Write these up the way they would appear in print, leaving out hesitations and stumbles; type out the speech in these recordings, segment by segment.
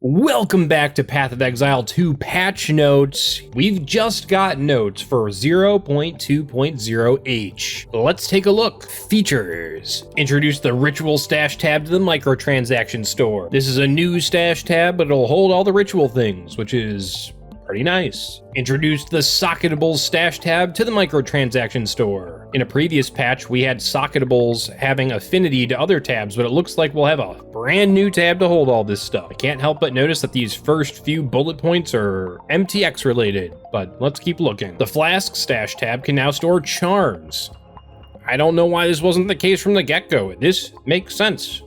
Welcome back to Path of Exile 2 patch notes. We've just got notes for 0.2.0H. Let's take a look. Features. Introduce the ritual stash tab to the microtransaction store. This is a new stash tab, but it'll hold all the ritual things, which is pretty nice. Introduced the socketables stash tab to the microtransaction store. In a previous patch, we had socketables having affinity to other tabs, but it looks like we'll have a brand new tab to hold all this stuff. I can't help but notice that these first few bullet points are MTX related, but let's keep looking. The flask stash tab can now store charms. I don't know why this wasn't the case from the get-go. This makes sense.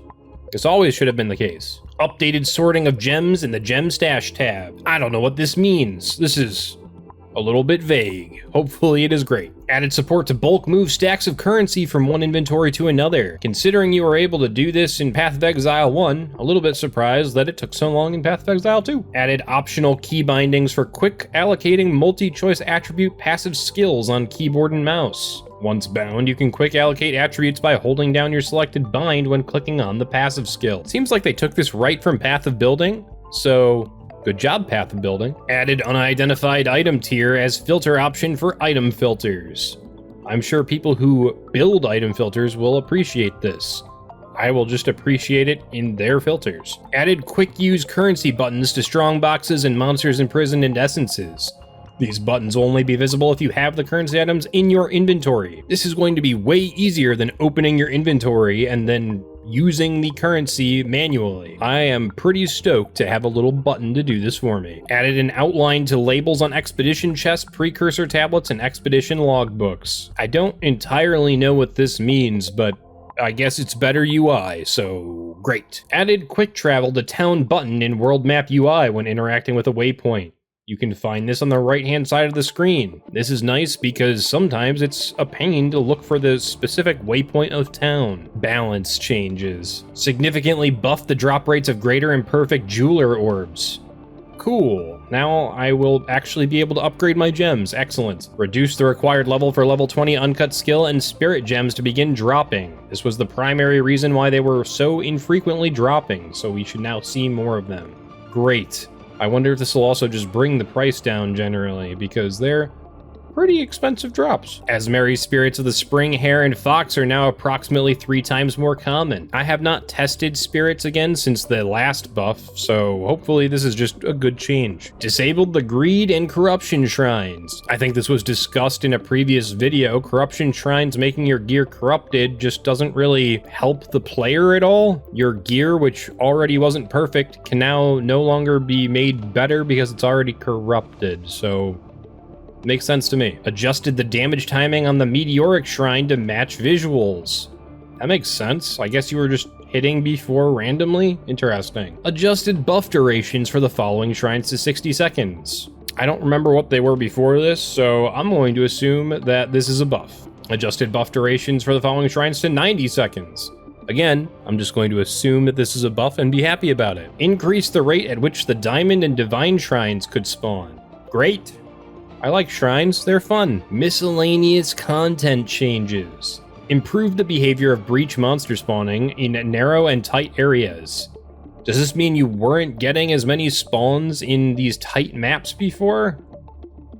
This always should have been the case. Updated sorting of gems in the gem stash tab. I don't know what this means. This is a little bit vague. Hopefully it is great. Added support to bulk move stacks of currency from one inventory to another. Considering you were able to do this in Path of Exile 1, a little bit surprised that it took so long in Path of Exile 2. Added optional key bindings for quick allocating multi-choice attribute passive skills on keyboard and mouse. Once bound, you can quick allocate attributes by holding down your selected bind when clicking on the passive skill. Seems like they took this right from Path of Building, so good job, Path of Building. Added unidentified item tier as filter option for item filters. I'm sure people who build item filters will appreciate this. I will just appreciate it in their filters. Added quick use currency buttons to strongboxes and monsters imprisoned in essences. These buttons will only be visible if you have the currency items in your inventory. This is going to be way easier than opening your inventory and then using the currency manually. I am pretty stoked to have a little button to do this for me. Added an outline to labels on expedition chests, precursor tablets, and expedition logbooks. I don't entirely know what this means, but I guess it's better UI, so great. Added quick travel to town button in world map UI when interacting with a waypoint. You can find this on the right-hand side of the screen. This is nice because sometimes it's a pain to look for the specific waypoint of town. Balance changes. Significantly buff the drop rates of greater imperfect jeweler orbs. Cool. Now I will actually be able to upgrade my gems. Excellent. Reduce the required level for level 20 uncut skill and spirit gems to begin dropping. This was the primary reason why they were so infrequently dropping, so we should now see more of them. Great. I wonder if this will also just bring the price down generally, because they're pretty expensive drops. As merry spirits of the spring, hare, and fox are now approximately 3 times more common. I have not tested spirits again since the last buff, so hopefully this is just a good change. Disabled the greed and corruption shrines. I think this was discussed in a previous video. Corruption shrines making your gear corrupted just doesn't really help the player at all. Your gear, which already wasn't perfect, can now no longer be made better because it's already corrupted, so makes sense to me. Adjusted the damage timing on the meteoric shrine to match visuals. That makes sense. I guess you were just hitting before randomly? Interesting. Adjusted buff durations for the following shrines to 60 seconds. I don't remember what they were before this, so I'm going to assume that this is a buff. Adjusted buff durations for the following shrines to 90 seconds. Again, I'm just going to assume that this is a buff and be happy about it. Increase the rate at which the diamond and divine shrines could spawn. Great. I like shrines, they're fun. Miscellaneous content changes. Improve the behavior of breach monster spawning in narrow and tight areas. Does this mean you weren't getting as many spawns in these tight maps before?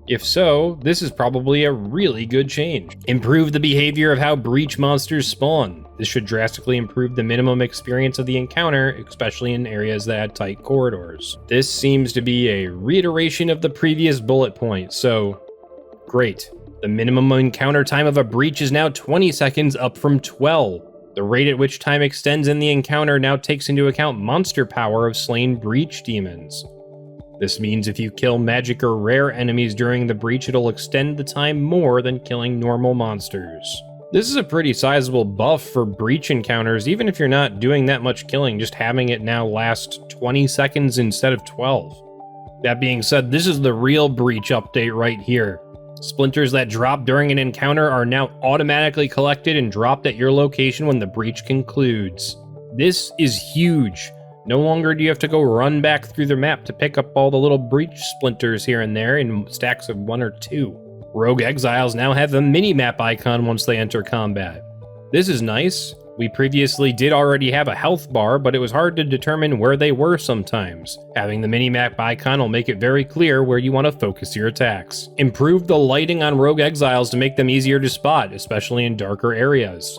If so, this is probably a really good change. Improve the behavior of how breach monsters spawn. This should drastically improve the minimum experience of the encounter, especially in areas that had tight corridors. This seems to be a reiteration of the previous bullet point, so great. The minimum encounter time of a breach is now 20 seconds, up from 12. The rate at which time extends in the encounter now takes into account monster power of slain breach demons. This means if you kill magic or rare enemies during the breach, it'll extend the time more than killing normal monsters. This is a pretty sizable buff for breach encounters, even if you're not doing that much killing, just having it now last 20 seconds instead of 12. That being said, this is the real breach update right here. Splinters that drop during an encounter are now automatically collected and dropped at your location when the breach concludes. This is huge. No longer do you have to go run back through the map to pick up all the little breach splinters here and there in stacks of 1 or 2. Rogue exiles now have a mini-map icon once they enter combat. This is nice. We previously did already have a health bar, but it was hard to determine where they were sometimes. Having the minimap icon will make it very clear where you want to focus your attacks. Improve the lighting on rogue exiles to make them easier to spot, especially in darker areas.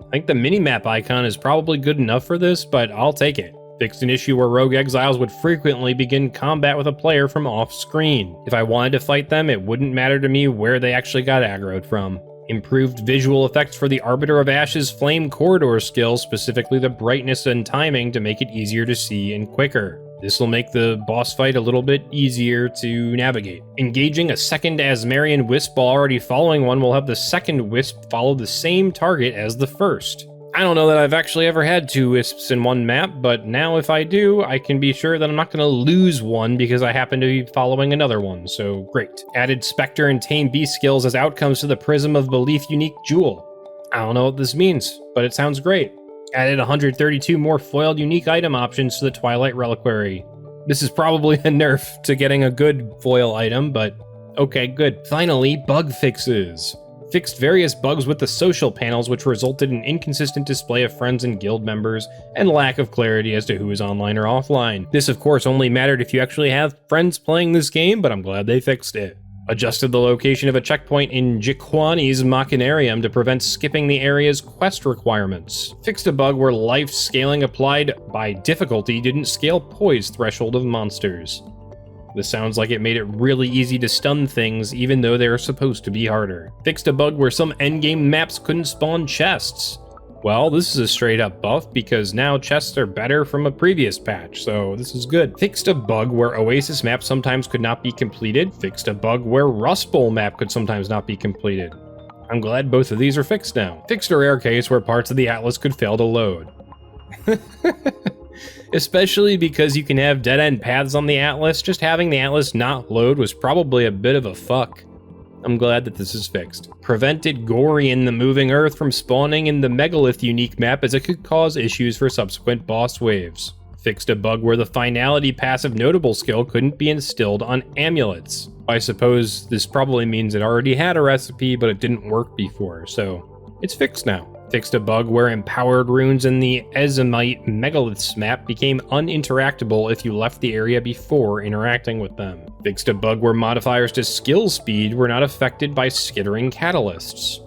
I think the minimap icon is probably good enough for this, but I'll take it. Fixed an issue where rogue exiles would frequently begin combat with a player from off-screen. If I wanted to fight them, it wouldn't matter to me where they actually got aggroed from. Improved visual effects for the Arbiter of Ashes Flame Corridor skill, specifically the brightness and timing to make it easier to see and quicker. This will make the boss fight a little bit easier to navigate. Engaging a second Asmarian Wisp while already following one will have the second Wisp follow the same target as the first. I don't know that I've actually ever had 2 Wisps in one map, but now if I do, I can be sure that I'm not going to lose one because I happen to be following another one, so great. Added Spectre and Tame Beast skills as outcomes to the Prism of Belief unique jewel. I don't know what this means, but it sounds great. Added 132 more foiled unique item options to the Twilight Reliquary. This is probably a nerf to getting a good foil item, but okay, good. Finally, bug fixes. Fixed various bugs with the social panels, which resulted in inconsistent display of friends and guild members, and lack of clarity as to who is online or offline. This, of course, only mattered if you actually have friends playing this game, but I'm glad they fixed it. Adjusted the location of a checkpoint in Jikwani's Machinarium to prevent skipping the area's quest requirements. Fixed a bug where life scaling applied by difficulty didn't scale poise threshold of monsters. This sounds like it made it really easy to stun things, even though they were supposed to be harder. Fixed a bug where some endgame maps couldn't spawn chests. Well, this is a straight up buff because now chests are better from a previous patch, so this is good. Fixed a bug where Oasis map sometimes could not be completed. Fixed a bug where Rust Bowl map could sometimes not be completed. I'm glad both of these are fixed now. Fixed a rare case where parts of the Atlas could fail to load. Especially because you can have dead-end paths on the Atlas, just having the Atlas not load was probably a bit of a fuck. I'm glad that this is fixed. Prevented Gorian the Moving Earth from spawning in the Megalith unique map as it could cause issues for subsequent boss waves. Fixed a bug where the Finality passive notable skill couldn't be instilled on amulets. I suppose this probably means it already had a recipe, but it didn't work before, so it's fixed now. Fixed a bug where empowered runes in the Ezomite Megaliths map became uninteractable if you left the area before interacting with them. Fixed a bug where modifiers to skill speed were not affected by skittering catalysts.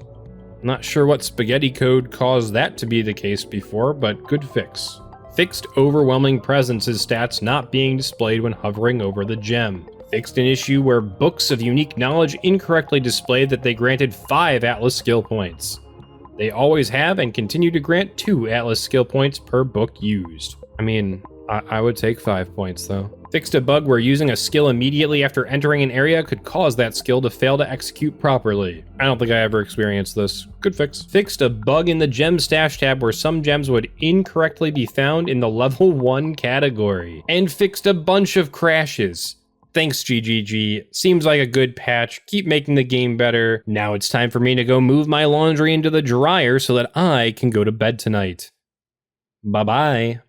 Not sure what spaghetti code caused that to be the case before, but good fix. Fixed overwhelming presence's stats not being displayed when hovering over the gem. Fixed an issue where books of unique knowledge incorrectly displayed that they granted 5 Atlas skill points. They always have and continue to grant 2 Atlas skill points per book used. I mean, I would take 5 points though. Fixed a bug where using a skill immediately after entering an area could cause that skill to fail to execute properly. I don't think I ever experienced this. Good fix. Fixed a bug in the gem stash tab where some gems would incorrectly be found in the level 1 category. And fixed a bunch of crashes. Thanks, GGG. Seems like a good patch. Keep making the game better. Now it's time for me to go move my laundry into the dryer so that I can go to bed tonight. Bye-bye.